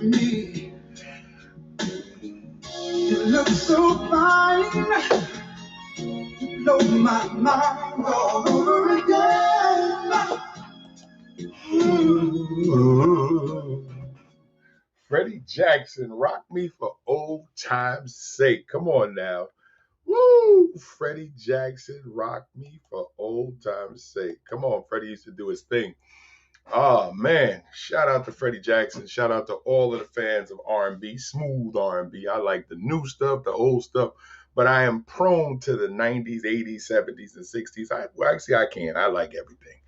me. You look so fine, blow my mind all over again. Ooh. Freddie Jackson, Rock Me for Old Time's Sake. Come on now. Woo! Freddie Jackson, Rock Me for Old Time's Sake. Come on, Freddie used to do his thing. Oh, man. Shout out to Freddie Jackson. Shout out to all of the fans of R&B, smooth R&B. I like the new stuff, the old stuff, but I am prone to the 90s, 80s, 70s, and 60s. I can. I like everything.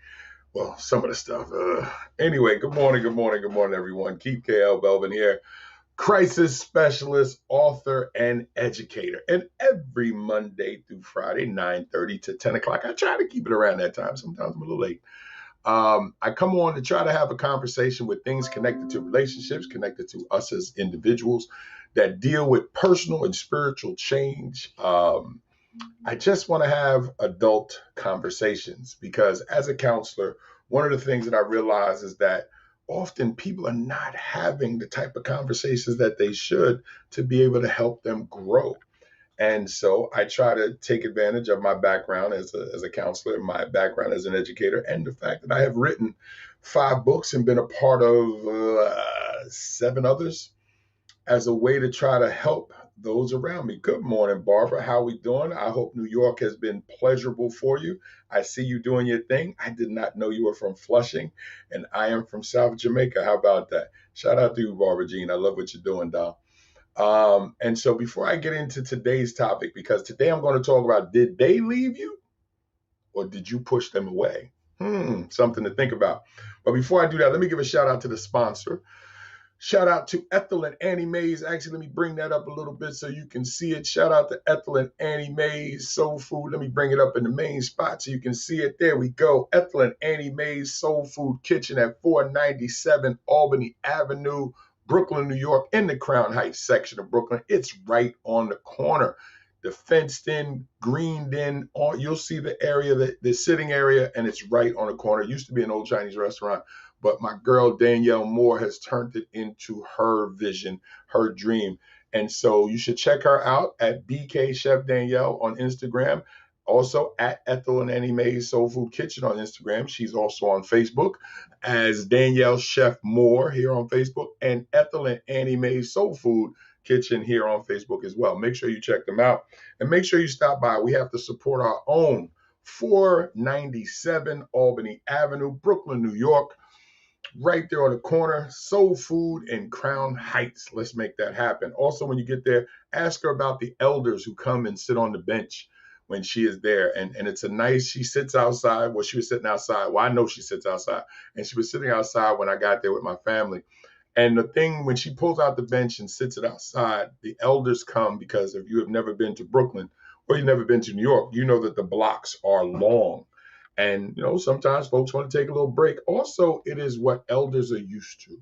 Well, some of the stuff. Anyway, good morning, everyone. Keith K.L. Belvin here, crisis specialist, author, and educator. And every Monday through Friday, 9:30 to 10 o'clock, I try to keep it around that time. Sometimes I'm a little late. I come on to try to have a conversation with things connected to relationships, connected to us as individuals that deal with personal and spiritual change. I just want to have adult conversations because as a counselor, one of the things that I realize is that often people are not having the type of conversations that they should to be able to help them grow. And so I try to take advantage of my background as a counselor, my background as an educator, and the fact that I have written 5 books and been a part of 7 others as a way to try to help those around me. Good morning, Barbara. How we doing? I hope New York has been pleasurable for you. I see you doing your thing. I did not know you were from Flushing, and I am from South Jamaica. How about that? Shout out to you, Barbara Jean. I love what you're doing, doll. And so before I get into today's topic, because today I'm going to talk about, did they leave you or did you push them away? Something to think about. But before I do that, let me give a shout out to the sponsor. Shout out to Ethel and Annie Mae's. Actually, let me bring that up a little bit so you can see it. Shout out to Ethel and Annie Mae's Soul Food. Let me bring it up in the main spot so you can see it. There we go. Ethel and Annie Mae's Soul Food Kitchen at 497 Albany Avenue, Brooklyn, New York, in the Crown Heights section of Brooklyn. It's right on the corner. The fenced in, greened in, you'll see the area, the sitting area, and it's right on the corner. It used to be an old Chinese restaurant, but my girl Danielle Moore has turned it into her vision, her dream. And so you should check her out at BK Chef Danielle on Instagram. Also at Ethel and Annie Mae's Soul Food Kitchen on Instagram. She's also on Facebook as Danielle Chef Moore here on Facebook, and Ethel and Annie Mae's Soul Food Kitchen here on Facebook as well. Make sure you check them out and make sure you stop by. We have to support our own 497 Albany Avenue, Brooklyn, New York. Right there on the corner, Soul Food in Crown Heights. Let's make that happen. Also, when you get there, ask her about the elders who come and sit on the bench when she is there. And it's a nice, she sits outside. Well, she was sitting outside. Well, I know she sits outside. And she was sitting outside when I got there with my family. And the thing, when she pulls out the bench and sits it outside, the elders come because if you have never been to Brooklyn or you've never been to New York, you know that the blocks are long. And, sometimes folks want to take a little break. Also, it is what elders are used to.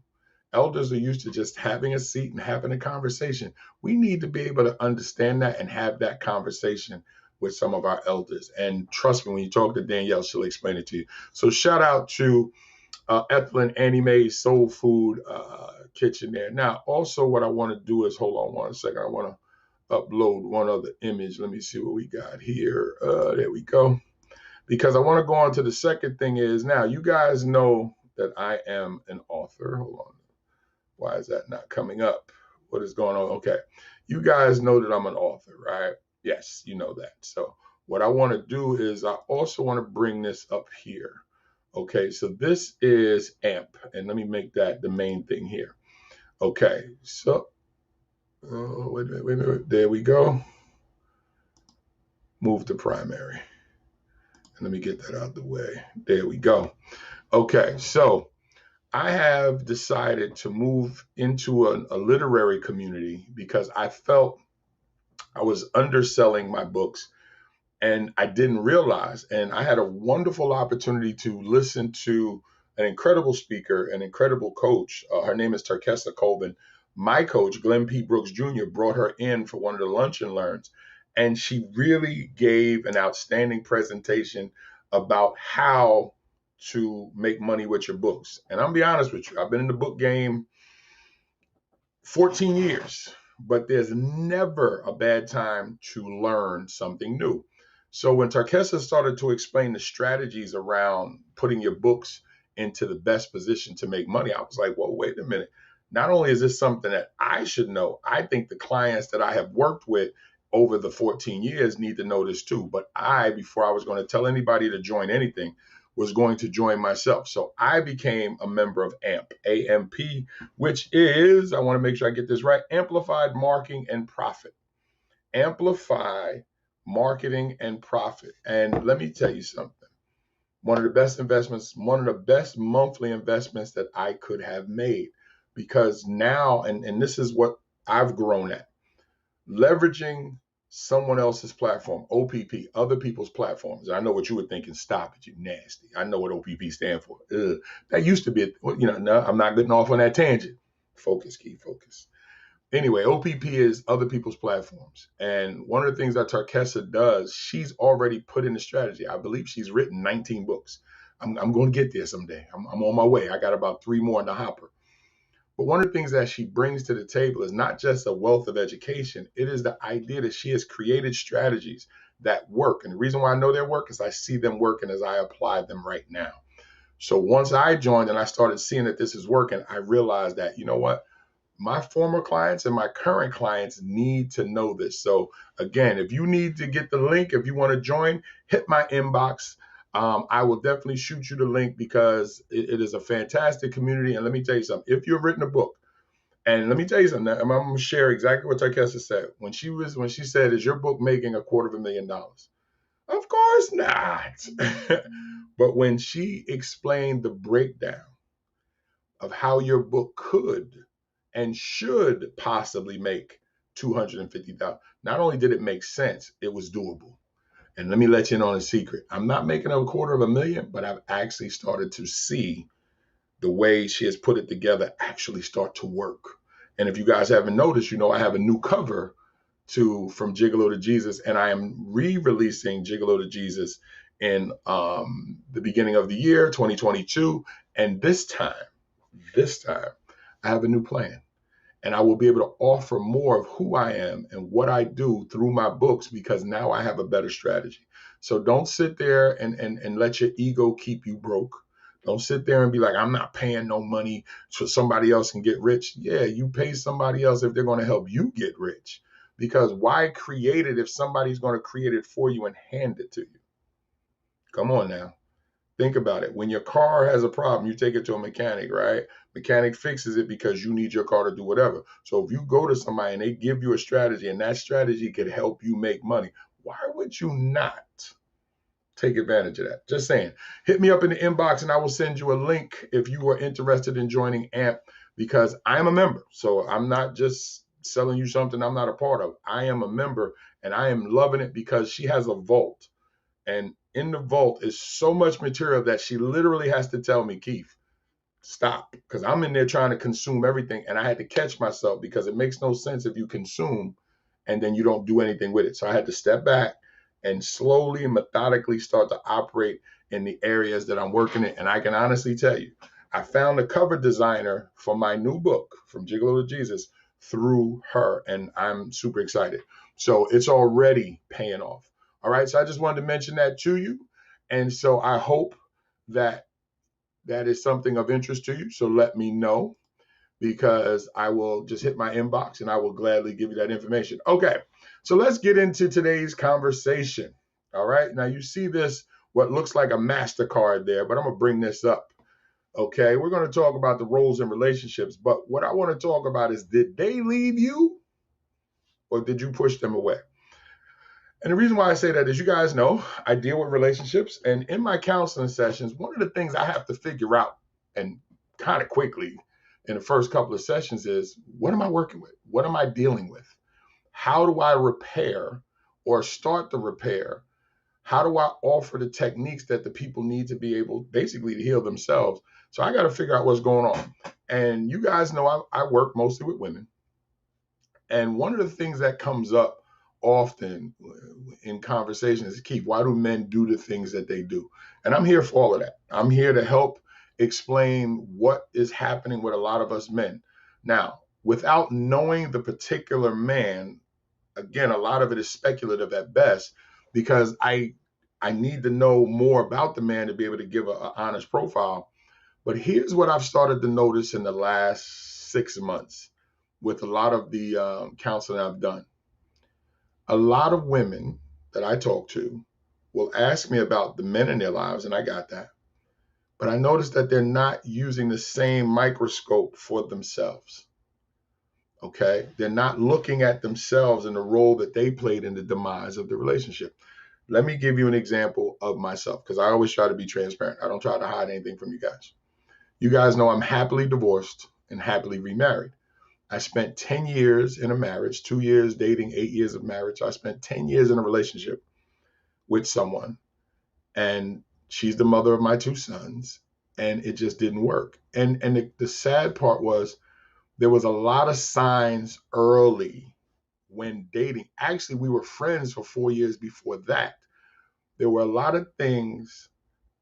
Elders are used to just having a seat and having a conversation. We need to be able to understand that and have that conversation with some of our elders. And trust me, when you talk to Danielle, she'll explain it to you. So shout out to Ethel and Annie Mae's Soul Food Kitchen there. Now, also what I want to do is, hold on one second. I want to upload one other image. Let me see what we got here. There we go. Because I want to go on to the second thing is, now you guys know that I am an author. Hold on. Why is that not coming up? What is going on? Okay. You guys know that I'm an author, right? Yes, you know that. So what I want to do is I also want to bring this up here. Okay, so this is AMP, and let me make that the main thing here. Okay, so wait a minute. There we go. Move to primary. And let me get that out of the way. There we go. Okay, so I have decided to move into a literary community because I felt I was underselling my books and I didn't realize. And I had a wonderful opportunity to listen to an incredible speaker, an incredible coach. Her name is Terkessa Colvin. My coach, Glenn P. Brooks Jr., brought her in for one of the lunch and learns. And she really gave an outstanding presentation about how to make money with your books. And I'll be honest with you, I've been in the book game 14 years, but there's never a bad time to learn something new. So when Tarkessa started to explain the strategies around putting your books into the best position to make money, I was like, well, wait a minute. Not only is this something that I should know, I think the clients that I have worked with over the 14 years need to know this too. But I, before I was going to tell anybody to join anything, was going to join myself. So I became a member of AMP, AMP, which is, I want to make sure I get this right, Amplified Marketing and Profit. Amplify Marketing and Profit. And let me tell you something. One of the best investments, one of the best monthly investments that I could have made, because now, and this is what I've grown at, leveraging someone else's platform, OPP, other people's platforms. I know what you were thinking. Stop it, you nasty. I know what OPP stand for. Ugh. That used to be, no, I'm not getting off on that tangent. Focus, key, focus. Anyway, OPP is other people's platforms. And one of the things that Tarkessa does, she's already put in the strategy. I believe she's written 19 books. I'm going to get there someday. I'm on my way. I got about 3 more in the hopper. But one of the things that she brings to the table is not just a wealth of education. It is the idea that she has created strategies that work. And the reason why I know they work is I see them working as I apply them right now. So once I joined and I started seeing that this is working, I realized that, you know what? My former clients and my current clients need to know this. So again, if you need to get the link, if you want to join, hit my inbox. I will definitely shoot you the link because it is a fantastic community. And let me tell you something, if you've written a book, and let me tell you something, I'm going to share exactly what Tarkessa said. When she said, is your book making $250,000? Of course not. But when she explained the breakdown of how your book could and should possibly make $250,000, not only did it make sense, it was doable. And let me let you in on a secret. I'm not making $250,000, but I've actually started to see the way she has put it together actually start to work. And if you guys haven't noticed, I have a new cover from Gigolo to Jesus, and I am re-releasing Gigolo to Jesus in the beginning of the year, 2022. And this time, I have a new plan. And I will be able to offer more of who I am and what I do through my books because now I have a better strategy. So don't sit there and let your ego keep you broke. Don't sit there and be like, I'm not paying no money so somebody else can get rich. Yeah, you pay somebody else if they're going to help you get rich. Because why create it if somebody's going to create it for you and hand it to you? Come on now. Think about it. When your car has a problem, you take it to a mechanic, right? Mechanic fixes it because you need your car to do whatever. So if you go to somebody and they give you a strategy and that strategy could help you make money, why would you not take advantage of that? Just saying. Hit me up in the inbox and I will send you a link if you are interested in joining AMP because I am a member. So I'm not just selling you something I'm not a part of. I am a member and I am loving it because she has a vault. And in the vault is so much material that she literally has to tell me, Keith, stop. Because I'm in there trying to consume everything. And I had to catch myself because it makes no sense if you consume and then you don't do anything with it. So I had to step back and slowly and methodically start to operate in the areas that I'm working in. And I can honestly tell you, I found a cover designer for my new book, From Gigolo to Jesus, through her. And I'm super excited. So it's already paying off. All right, so I just wanted to mention that to you. And so I hope that that is something of interest to you. So let me know because I will just hit my inbox and I will gladly give you that information. Okay, so let's get into today's conversation. All right, now you see this, what looks like a MasterCard there, but I'm going to bring this up. Okay, we're going to talk about the roles in relationships. But what I want to talk about is, did they leave you or did you push them away? And the reason why I say that is, you guys know, I deal with relationships. And in my counseling sessions, one of the things I have to figure out, and kind of quickly in the first couple of sessions, is what am I working with? What am I dealing with? How do I repair or start the repair? How do I offer the techniques that the people need to be able basically to heal themselves? So I got to figure out what's going on. And you guys know I work mostly with women. And one of the things that comes up often in conversations is, Keith, why do men do the things that they do? And I'm here for all of that. I'm here to help explain what is happening with a lot of us men. Now, without knowing the particular man, again, a lot of it is speculative at best, because I need to know more about the man to be able to give an honest profile. But here's what I've started to notice in the last 6 months with a lot of the counseling I've done. A lot of women that I talk to will ask me about the men in their lives, and I got that. But I noticed that they're not using the same microscope for themselves. Okay? They're not looking at themselves and the role that they played in the demise of the relationship. Let me give you an example of myself, because I always try to be transparent. I don't try to hide anything from you guys. You guys know I'm happily divorced and happily remarried. I spent 10 years in a marriage, 2 years dating, 8 years of marriage. I spent 10 years in a relationship with someone, and she's the mother of my 2 sons, and it just didn't work. And the sad part was there was a lot of signs early when dating. Actually, we were friends for 4 years before that. There were a lot of things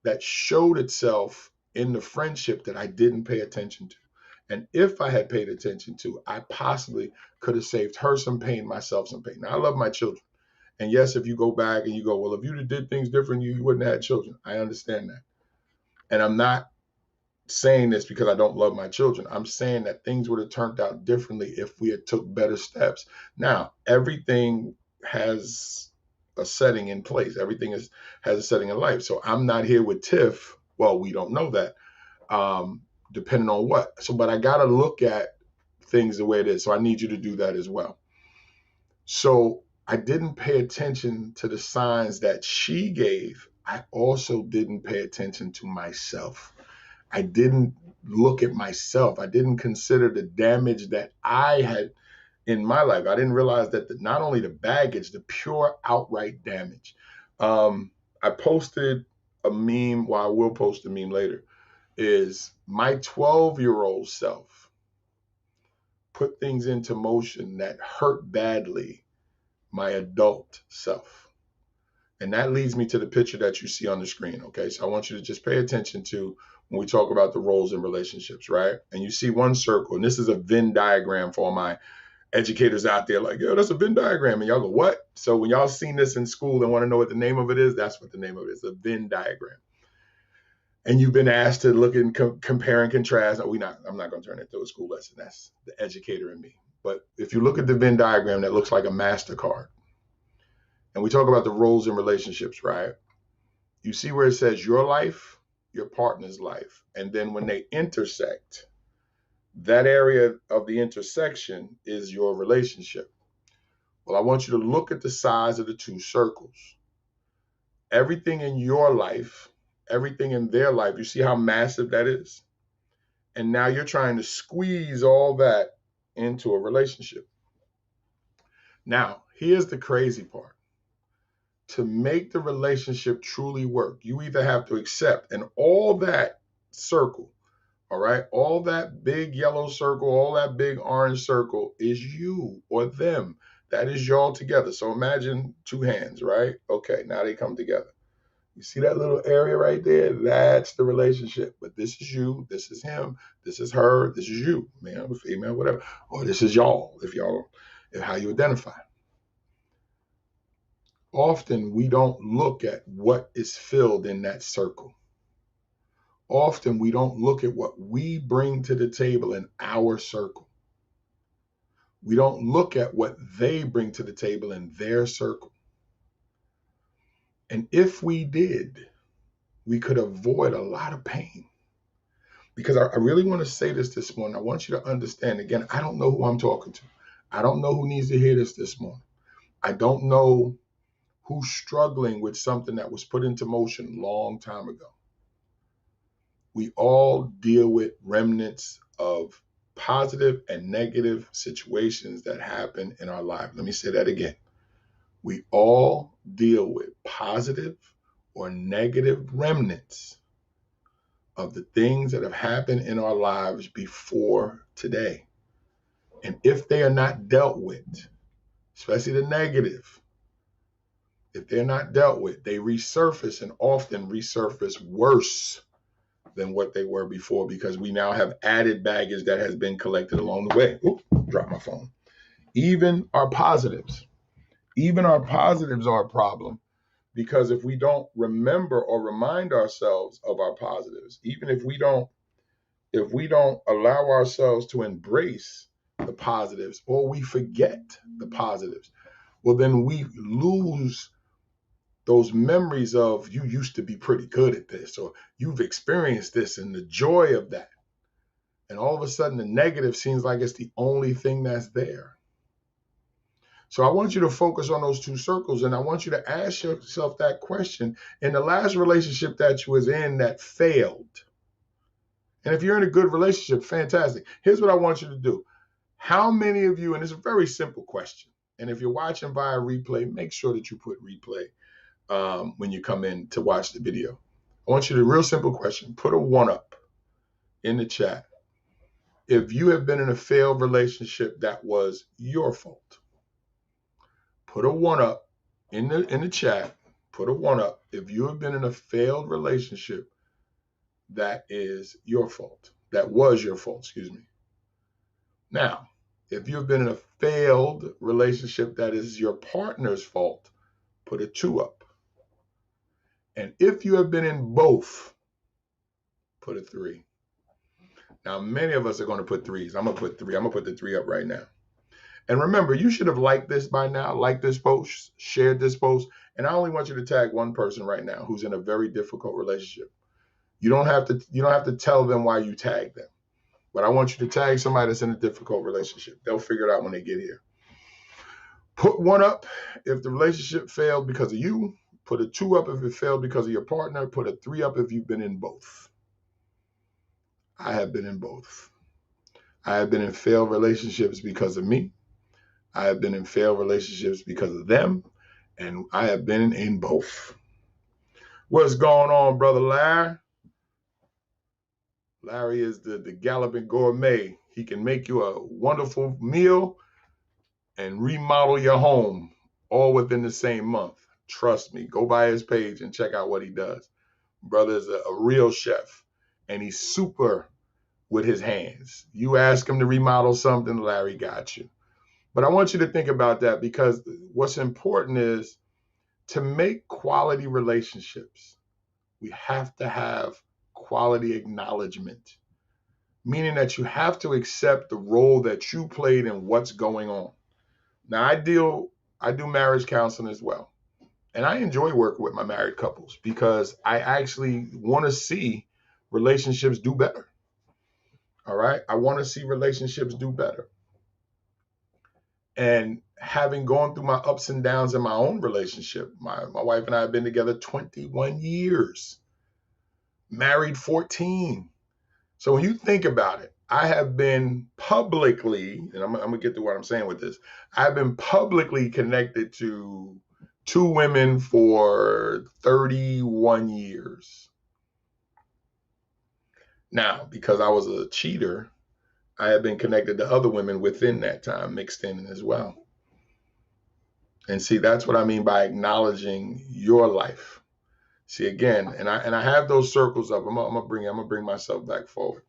that showed itself in the friendship that I didn't pay attention to. And if I had paid attention to, I possibly could have saved her some pain, myself some pain. Now, I love my children. And yes, if you go back and you go, well, if you did things different, you wouldn't have had children. I understand that. And I'm not saying this because I don't love my children. I'm saying that things would have turned out differently if we had took better steps. Now, everything has a setting in place. Everything has a setting in life. So I'm not here with Tiff. Well, we don't know that, depending on what. So, but I got to look at things the way it is. So I need you to do that as well. So I didn't pay attention to the signs that she gave. I also didn't pay attention to myself. I didn't look at myself. I didn't consider the damage that I had in my life. I didn't realize that not only the baggage, the pure outright damage. I posted a meme, well, I will post a meme later, is my 12-year-old self put things into motion that hurt badly my adult self. And that leads me to the picture that you see on the screen, okay? So I want you to just pay attention to when we talk about the roles in relationships, right? And you see one circle, and this is a Venn diagram for all my educators out there, like, yo, that's a Venn diagram. And y'all go, what? So when y'all seen this in school and want to know what the name of it is, that's what the name of it is, a Venn diagram. And you've been asked to look and compare and contrast. No, I'm not going to turn it into a school lesson. That's the educator in me. But if you look at the Venn diagram, that looks like a MasterCard. And we talk about the roles in relationships, right? You see where it says your life, your partner's life. And then when they intersect, that area of the intersection is your relationship. Well, I want you to look at the size of the 2 circles. Everything in your life, everything in their life, you see how massive that is? And now you're trying to squeeze all that into a relationship. Now, here's the crazy part. To make the relationship truly work, you either have to accept, and all that circle, all right, all that big yellow circle, all that big orange circle is you or them. That is y'all together. So imagine 2 hands, right? Okay, now they come together. You see that little area right there? That's the relationship. But this is you, this is him, this is her, this is you, male, female, whatever. Or this is y'all, if how you identify. Often we don't look at what is filled in that circle. Often we don't look at what we bring to the table in our circle. We don't look at what they bring to the table in their circle. And if we did, we could avoid a lot of pain. Because I really want to say this morning. I want you to understand, again, I don't know who I'm talking to. I don't know who needs to hear this morning. I don't know who's struggling with something that was put into motion a long time ago. We all deal with remnants of positive and negative situations that happen in our life. Let me say that again. We all deal with positive or negative remnants of the things that have happened in our lives before today. And if they are not dealt with, especially the negative, if they're not dealt with, they resurface, and often resurface worse than what they were before, because we now have added baggage that has been collected along the way. Ooh, drop my phone. Even our positives are a problem, because if we don't remember or remind ourselves of our positives, even if we don't allow ourselves to embrace the positives, or we forget the positives, well, then we lose those memories of, you used to be pretty good at this, or you've experienced this, and the joy of that. And all of a sudden, the negative seems like it's the only thing that's there. So I want you to focus on those two circles, and I want you to ask yourself that question. In the last relationship that you was in that failed, and if you're in a good relationship, fantastic. Here's what I want you to do. How many of you, and it's a very simple question, and if you're watching via replay, make sure that you put replay when you come in to watch the video. I want you to, real simple question, put a 1 up in the chat if you have been in a failed relationship that was your fault. Put a 1 up in the chat. Put a 1 up if you have been in a failed relationship that is your fault. That was your fault, excuse me. Now, if you've been in a failed relationship that is your partner's fault, put a 2 up. And if you have been in both, put a 3. Now, many of us are going to put 3s. I'm going to put 3. I'm going to put the 3 up right now. And remember, you should have liked this by now, liked this post, shared this post. And I only want you to tag one person right now who's in a very difficult relationship. You don't have to tell them why you tagged them. But I want you to tag somebody that's in a difficult relationship. They'll figure it out when they get here. Put 1 up if the relationship failed because of you. Put a 2 up if it failed because of your partner. Put a 3 up if you've been in both. I have been in both. I have been in failed relationships because of me. I have been in failed relationships because of them. And I have been in both. What's going on, Brother Larry? Larry is the Galloping Gourmet. He can make you a wonderful meal and remodel your home all within the same month. Trust me, go by his page and check out what he does. Brother is a real chef, and he's super with his hands. You ask him to remodel something, Larry got you. But I want you to think about that, because what's important is to make quality relationships, we have to have quality acknowledgement, meaning that you have to accept the role that you played in what's going on. Now, I do marriage counseling as well. And I enjoy working with my married couples because I actually want to see relationships do better. All right. I want to see relationships do better. And having gone through my ups and downs in my own relationship, my wife and I have been together 21 years, married 14. So when you think about it, I have been publicly, and I'm going to get to what I'm saying with this, I've been publicly connected to 2 women for 31 years. Now, because I was a cheater, I have been connected to other women within that time, mixed in as well. And see, that's what I mean by acknowledging your life. See, again, and I have those circles up. I'm gonna bring myself back forward.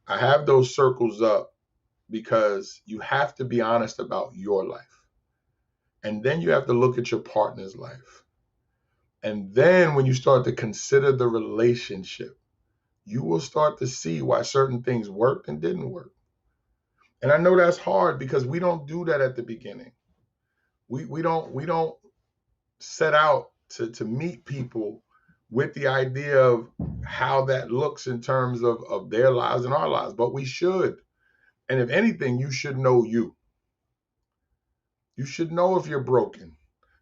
I have those circles up because you have to be honest about your life. And then you have to look at your partner's life. And then when you start to consider the relationship, you will start to see why certain things worked and didn't work. And I know that's hard because we don't do that at the beginning. We don't set out to meet people with the idea of how that looks in terms of their lives and our lives, but we should. And if anything, you should know you. You should know if you're broken.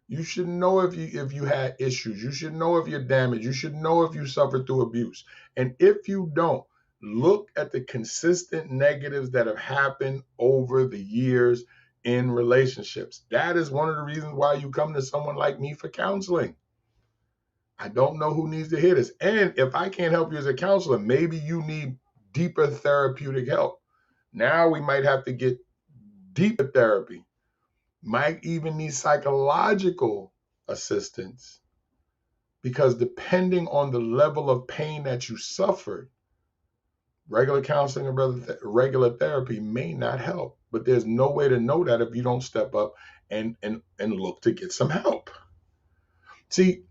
You should know if you had issues. You should know if you're damaged. You should know if you suffered through abuse. And if you don't, look at the consistent negatives that have happened over the years in relationships. That is one of the reasons why you come to someone like me for counseling. I don't know who needs to hear this. And if I can't help you as a counselor, maybe you need deeper therapeutic help. Now we might have to get deeper therapy. Might even need psychological assistance, because depending on the level of pain that you suffered, Regular counseling or regular therapy may not help, but there's no way to know that if you don't step up and look to get some help. See,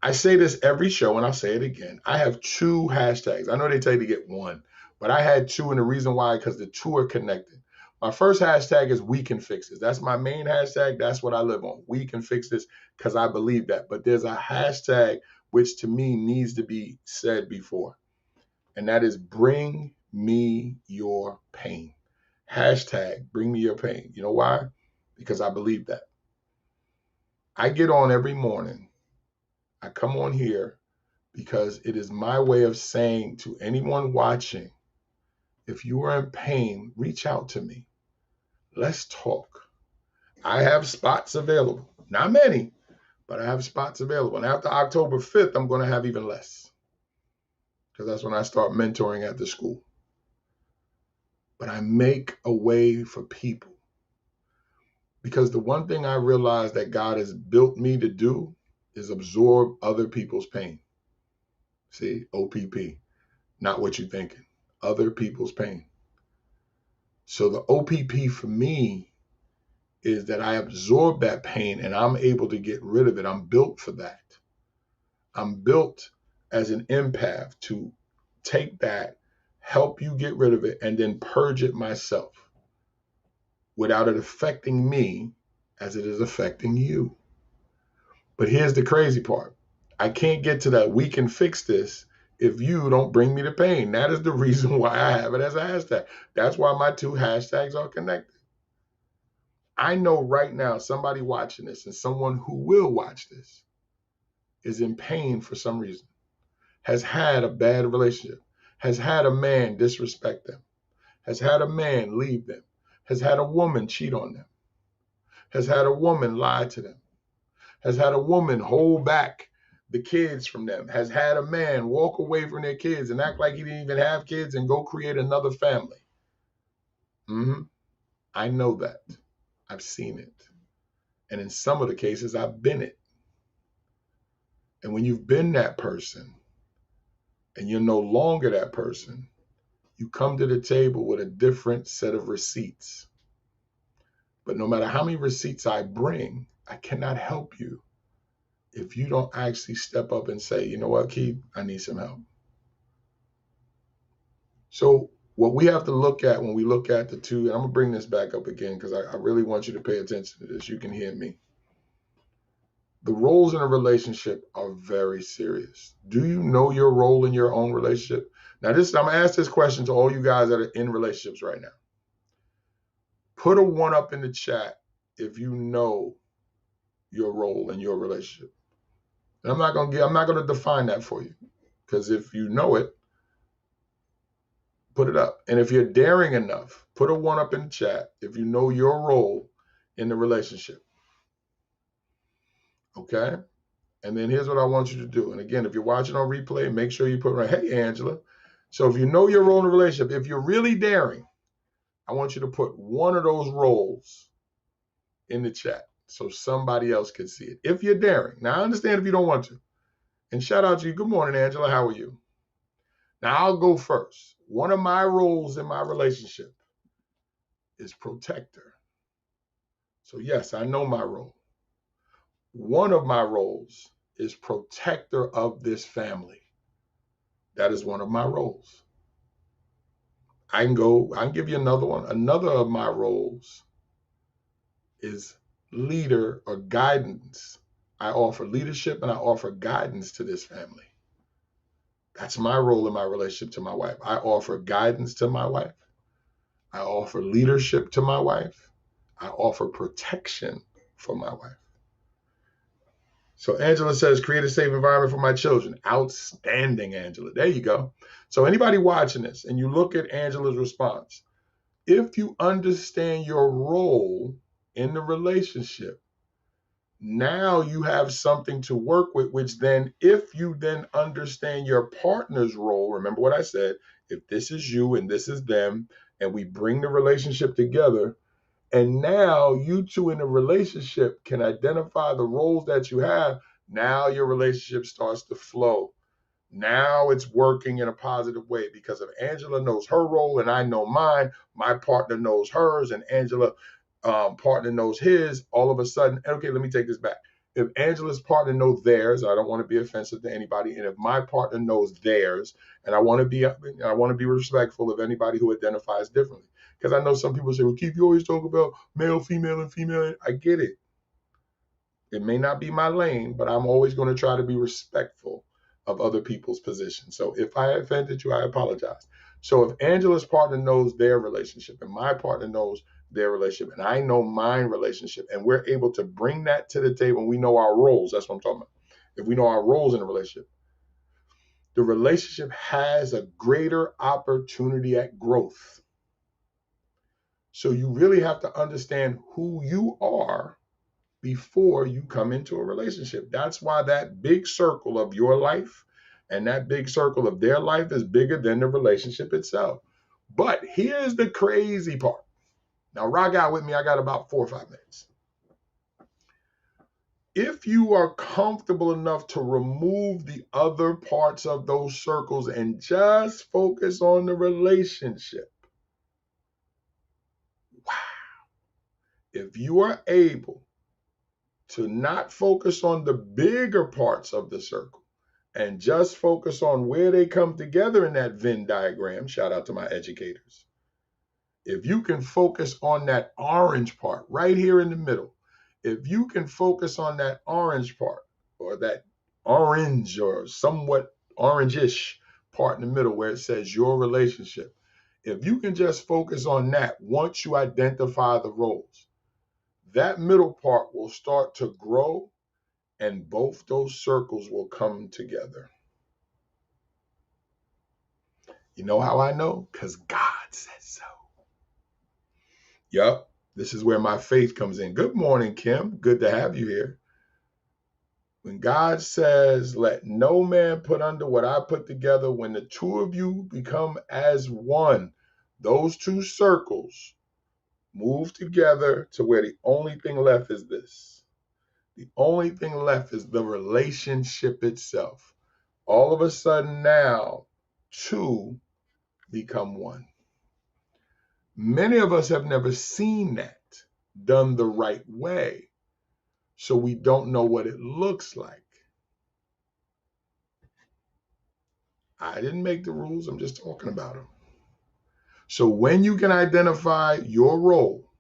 I say this every show and I'll say it again. I have 2 hashtags. I know they tell you to get 1, but I had 2, and the reason why, because the 2 are connected. My first hashtag is we can fix this. That's my main hashtag. That's what I live on. We can fix this because I believe that. But there's a hashtag which to me needs to be said before, and that is bring me your pain. Hashtag bring me your pain. You know why? Because I believe that. I get on every morning. I come on here because it is my way of saying to anyone watching, if you are in pain, reach out to me. Let's talk. I have spots available. Not many, but I have spots available. And after October 5th, I'm going to have even less because that's when I start mentoring at the school. But I make a way for people because the one thing I realize that God has built me to do is absorb other people's pain. See, OPP, not what you're thinking, other people's pain. So the OPP for me is that I absorb that pain and I'm able to get rid of it. I'm built for that. I'm built as an empath to take that, help you get rid of it, and then purge it myself without it affecting me as it is affecting you. But here's the crazy part. I can't get to that we can fix this if you don't bring me the pain. That is the reason why I have it as a hashtag. That's why my 2 hashtags are connected. I know right now somebody watching this and someone who will watch this is in pain for some reason, has had a bad relationship, has had a man disrespect them, has had a man leave them, has had a woman cheat on them, has had a woman lie to them, has had a woman hold back the kids from them, has had a man walk away from their kids and act like he didn't even have kids and go create another family. I know that. I've seen it. And in some of the cases, I've been it. And when you've been that person and you're no longer that person, you come to the table with a different set of receipts. But no matter how many receipts I bring, I cannot help you if you don't actually step up and say, you know what, Keith, I need some help. So what we have to look at when we look at the 2, and I'm going to bring this back up again because I really want you to pay attention to this. You can hear me. The roles in a relationship are very serious. Do you know your role in your own relationship? Now, I'm going to ask this question to all you guys that are in relationships right now. Put a 1 up in the chat if you know your role in your relationship. And I'm not going to define that for you because if you know it, put it up. And if you're daring enough, put a 1 up in the chat if you know your role in the relationship. Okay? And then here's what I want you to do. And again, if you're watching on replay, make sure you put right, hey, Angela. So if you know your role in a relationship, if you're really daring, I want you to put 1 of those roles in the chat so somebody else can see it. If you're daring. Now, I understand if you don't want to. And shout out to you. Good morning, Angela. How are you? Now, I'll go first. One of my roles in my relationship is protector. So yes, I know my role. One of my roles is protector of this family. That is one of my roles. I can give you another one. Another of my roles is leader or guidance. I offer leadership and I offer guidance to this family. That's my role in my relationship to my wife. I offer guidance to my wife. I offer leadership to my wife. I offer protection for my wife. So Angela says, create a safe environment for my children. Outstanding, Angela. There you go. So anybody watching this and you look at Angela's response, if you understand your role in the relationship, now you have something to work with, which then, if you then understand your partner's role, remember what I said, if this is you and this is them, and we bring the relationship together, and now you 2 in a relationship can identify the roles that you have, now your relationship starts to flow Now it's working in a positive way because if Angela knows her role and I know mine, my partner knows hers, and Angela partner knows his, all of a sudden, okay, let me take this back. If Angela's partner knows theirs, I don't want to be offensive to anybody, and if my partner knows theirs, and I want to be respectful of anybody who identifies differently, because I know some people say, "Well, Keith, you always talk about male, female, and female." I get it. It may not be my lane, but I'm always going to try to be respectful of other people's positions. So if I offended you, I apologize. So if Angela's partner knows their relationship and my partner knows their relationship and I know my relationship and we're able to bring that to the table and we know our roles, that's what I'm talking about. If we know our roles in a relationship, the relationship has a greater opportunity at growth. So you really have to understand who you are before you come into a relationship. That's why that big circle of your life and that big circle of their life is bigger than the relationship itself. But here's the crazy part. Now, rock out with me. I got about 4 or 5 minutes. If you are comfortable enough to remove the other parts of those circles and just focus on the relationship, wow. If you are able to not focus on the bigger parts of the circle and just focus on where they come together in that Venn diagram, shout out to my educators. If you can focus on that orange part right here in the middle, if you can focus on that orange part or that orange or somewhat orange-ish part in the middle where it says your relationship, if you can just focus on that once you identify the roles, that middle part will start to grow and both those circles will come together. You know how I know? Because God says so. Yup, this is where my faith comes in. Good morning, Kim. Good to have you here. When God says, let no man put under what I put together, when the two of you become as one, those two circles move together to where the only thing left is this. The only thing left is the relationship itself. All of a sudden now, two become one. Many of us have never seen that done the right way, so we don't know what it looks like. I didn't make the rules, I'm just talking about them. So when you can identify your role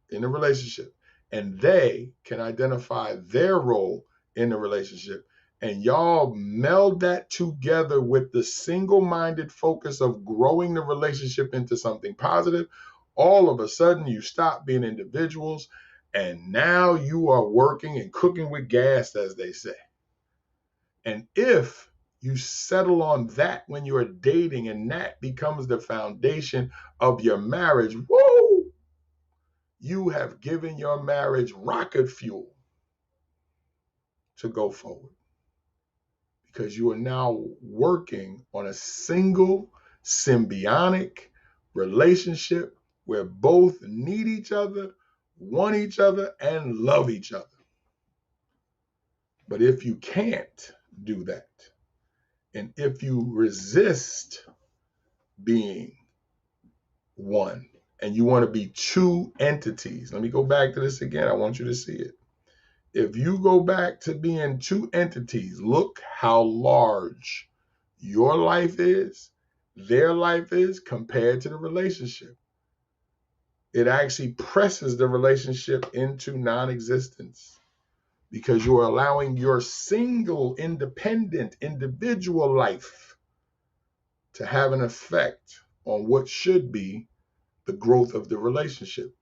in a relationship and they can identify their role in the relationship, and y'all meld that together with the single-minded focus of growing the relationship into something positive, all of a sudden you stop being individuals and now you are working and cooking with gas, as they say. And if you settle on that when you're dating and that becomes the foundation of your marriage, woo, you have given your marriage rocket fuel to go forward. Because you are now working on a single symbiotic relationship where both need each other, want each other, and love each other. But if you can't do that, and if you resist being one and you want to be two entities, let me go back to this again. I want you to see it. If you go back to being two entities, look how large your life is, their life is compared to the relationship. It actually presses the relationship into non-existence because you're allowing your single, independent, individual life to have an effect on what should be the growth of the relationship.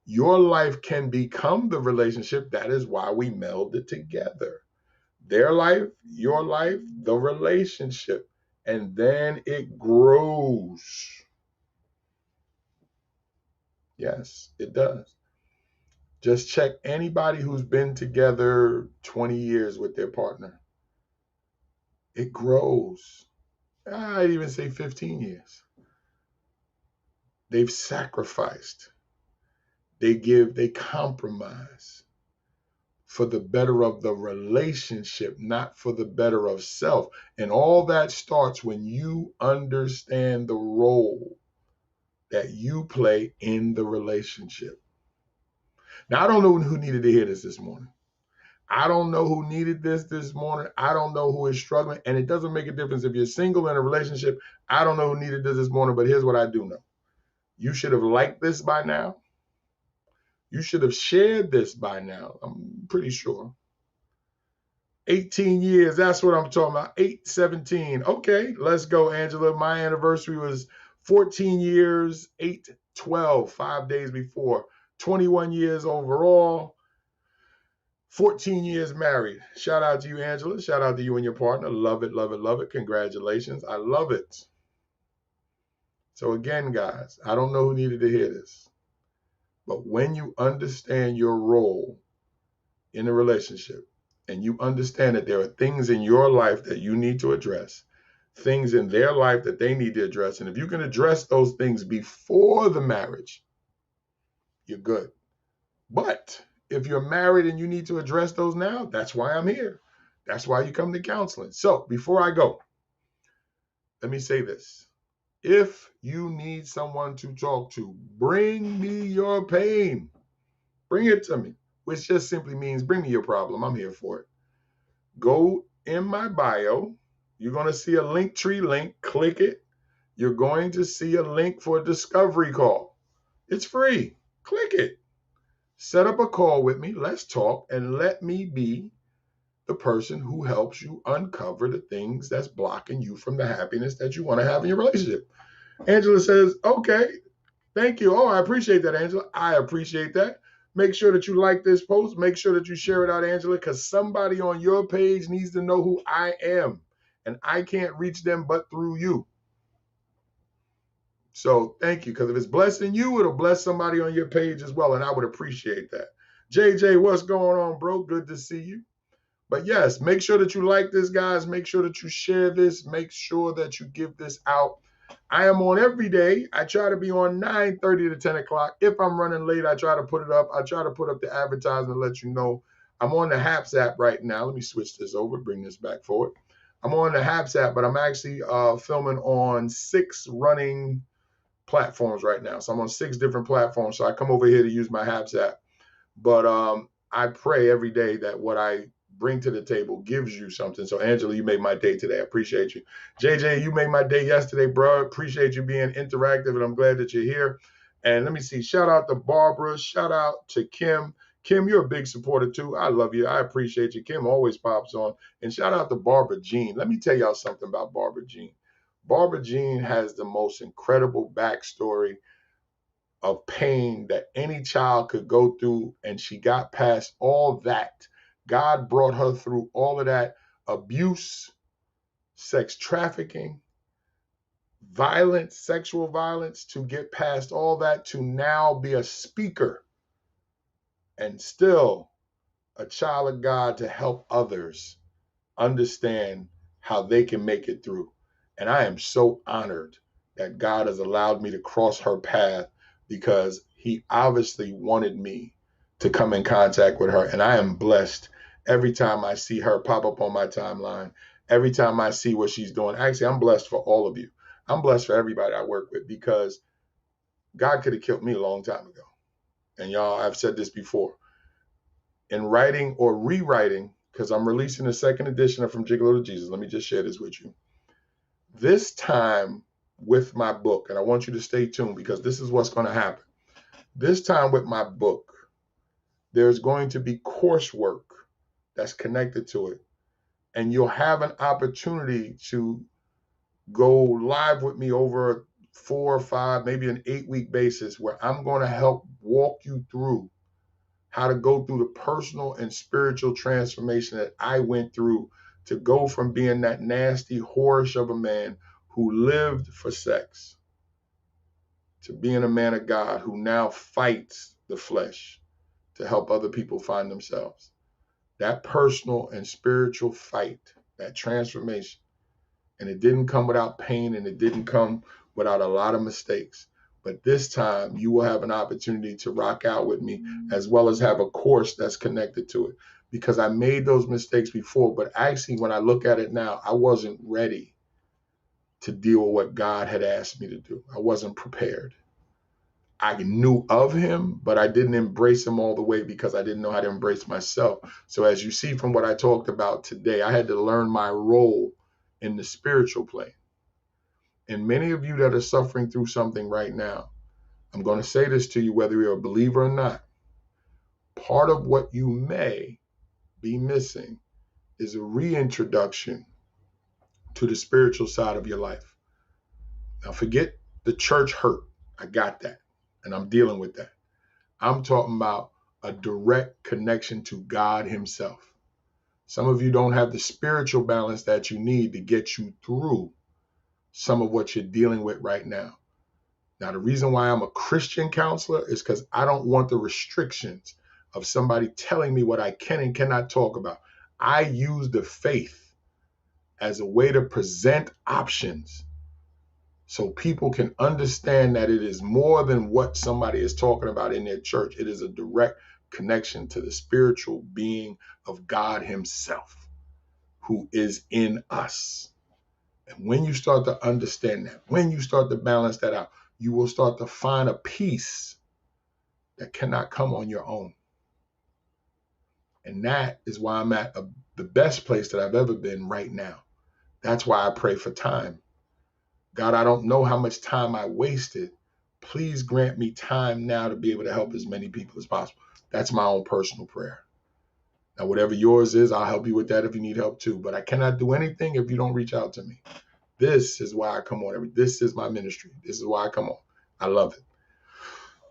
Your life can become the relationship. That is why we meld it together. Their life, your life, the relationship, and then it grows. Yes, it does. Just check anybody who's been together 20 years with their partner. It grows. I'd even say 15 years. They've sacrificed. They compromise for the better of the relationship, not for the better of self. And all that starts when you understand the role that you play in the relationship. Now, I don't know who needed to hear this morning. I don't know who needed this morning. I don't know who is struggling. And it doesn't make a difference if you're single in a relationship. I don't know who needed this morning, but here's what I do know. You should have liked this by now. You should have shared this by now. I'm pretty sure. 18 years, that's what I'm talking about. 8/17. Okay, let's go, Angela. My anniversary was 14 years, 8/12, 5 days before. 21 years overall. 14 years married. Shout out to you, Angela. Shout out to you and your partner. Love it, love it, love it. Congratulations. I love it. So again, guys, I don't know who needed to hear this, but when you understand your role in a relationship and you understand that there are things in your life that you need to address, things in their life that they need to address, and if you can address those things before the marriage, you're good. But if you're married and you need to address those now, that's why I'm here. That's why you come to counseling. So before I go, let me say this. If you need someone to talk to, bring me your pain. Bring it to me, which just simply means bring me your problem. I'm here for it. Go in my bio. You're going to see a Linktree link. Click it. You're going to see a link for a discovery call. It's free. Click it. Set up a call with me. Let's talk and let me be the person who helps you uncover the things that's blocking you from the happiness that you want to have in your relationship. Angela says, okay, thank you. Oh, I appreciate that, Angela. I appreciate that. Make sure that you like this post. Make sure that you share it out, Angela, because somebody on your page needs to know who I am. And I can't reach them but through you. So thank you, because if it's blessing you, it'll bless somebody on your page as well. And I would appreciate that. JJ, what's going on, bro? Good to see you. But yes, make sure that you like this, guys. Make sure that you share this. Make sure that you give this out. I am on every day. I try to be on 9:30 to 10 o'clock. If I'm running late, I try to put it up. I try to put up the advertisement, let you know. I'm on the Haps app right now. Let me switch this over, bring this back forward. I'm on the Haps app, but I'm actually filming on 6 running platforms right now. So I'm on 6 different platforms. So I come over here to use my Haps app. But I pray every day that what I bring to the table gives you something. So Angela, you made my day today. I appreciate you. JJ, you made my day yesterday, bro. Appreciate you being interactive, and I'm glad that you're here. And let me see. Shout out to Barbara. Shout out to Kim. Kim, you're a big supporter too. I love you. I appreciate you. Kim always pops on. And shout out to Barbara Jean. Let me tell y'all something about Barbara Jean. Barbara Jean has the most incredible backstory of pain that any child could go through, and she got past all that. God brought her through all of that abuse, sex trafficking, violence, sexual violence, to get past all that, to now be a speaker and still a child of God to help others understand how they can make it through. And I am so honored that God has allowed me to cross her path, because he obviously wanted me to come in contact with her. And I am blessed every time I see her pop up on my timeline, every time I see what she's doing. Actually, I'm blessed for all of you. I'm blessed for everybody I work with, because God could have killed me a long time ago. And y'all, I've said this before. In writing or rewriting, because I'm releasing the 2nd edition of From Gigolo to Jesus. Let me just share this with you. This time with my book, and I want you to stay tuned, because this is what's going to happen. This time with my book, there's going to be coursework that's connected to it. And you'll have an opportunity to go live with me over 4 or 5, maybe an 8-week basis, where I'm going to help walk you through how to go through the personal and spiritual transformation that I went through to go from being that nasty, whorish of a man who lived for sex to being a man of God who now fights the flesh to help other people find themselves. That personal and spiritual fight, that transformation, and it didn't come without pain, and it didn't come without a lot of mistakes. But this time you will have an opportunity to rock out with me, as well as have a course that's connected to it. because I made those mistakes before. But actually, when I look at it now, I wasn't ready to deal with what God had asked me to do. I wasn't prepared. I knew of him, but I didn't embrace him all the way because I didn't know how to embrace myself. So as you see from what I talked about today, I had to learn my role in the spiritual plane. And many of you that are suffering through something right now, I'm going to say this to you, whether you're a believer or not. Part of what you may be missing is a reintroduction to the spiritual side of your life. Now, forget the church hurt. I got that. And I'm dealing with that. I'm talking about a direct connection to God himself. Some of you don't have the spiritual balance that you need to get you through some of what you're dealing with right now. Now, the reason why I'm a Christian counselor is because I don't want the restrictions of somebody telling me what I can and cannot talk about. I use the faith as a way to present options so people can understand that it is more than what somebody is talking about in their church. It is a direct connection to the spiritual being of God himself, who is in us. And when you start to understand that, when you start to balance that out, you will start to find a peace that cannot come on your own. And that is why I'm at the best place that I've ever been right now. That's why I pray for time. God, I don't know how much time I wasted. Please grant me time now to be able to help as many people as possible. That's my own personal prayer. Now, whatever yours is, I'll help you with that if you need help too. But I cannot do anything if you don't reach out to me. This is why I come on. This is my ministry. This is why I come on. I love it.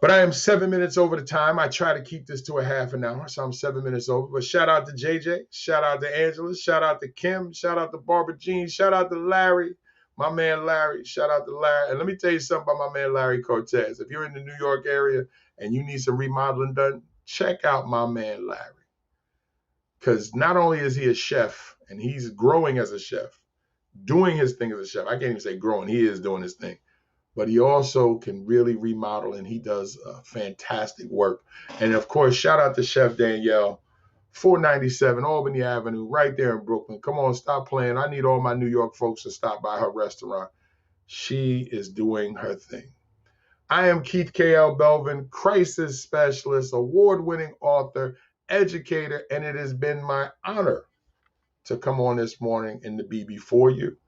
But I am 7 minutes over the time. I try to keep this to a half an hour, so I'm 7 minutes over. But shout out to JJ. Shout out to Angela. Shout out to Kim. Shout out to Barbara Jean. Shout out to Larry. My man Larry. Shout out to Larry. And let me tell you something about my man Larry Cortez. If you're in the New York area and you need some remodeling done, check out my man Larry. Because not only is he a chef, and he's growing as a chef, doing his thing as a chef. I can't even say growing. He is doing his thing. But he also can really remodel, and he does fantastic work. And, of course, shout out to Chef Danielle, 497 Albany Avenue, right there in Brooklyn. Come on, stop playing. I need all my New York folks to stop by her restaurant. She is doing her thing. I am Keith K.L. Belvin, crisis specialist, award-winning author, educator, and it has been my honor to come on this morning and to be before you.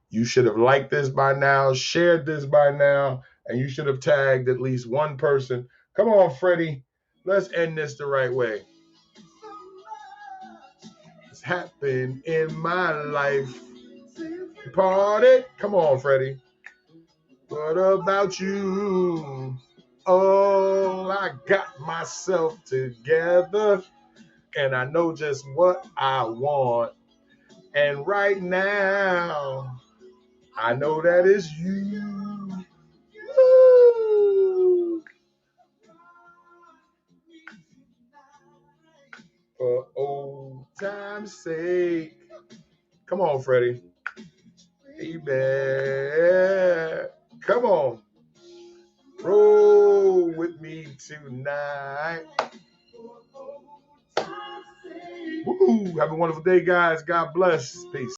You should have liked this by now, shared this by now, and you should have tagged at least one person. Come on, Freddie. Let's end this the right way. It's happened in my life. Party. Come on, Freddie. What about you? Oh, I got myself together, and I know just what I want. And right now, I know that it's you. Woo! For old time's sake. Come on, Freddie. Baby. Come on. Roll with me tonight. Woo! Have a wonderful day, guys. God bless. Peace.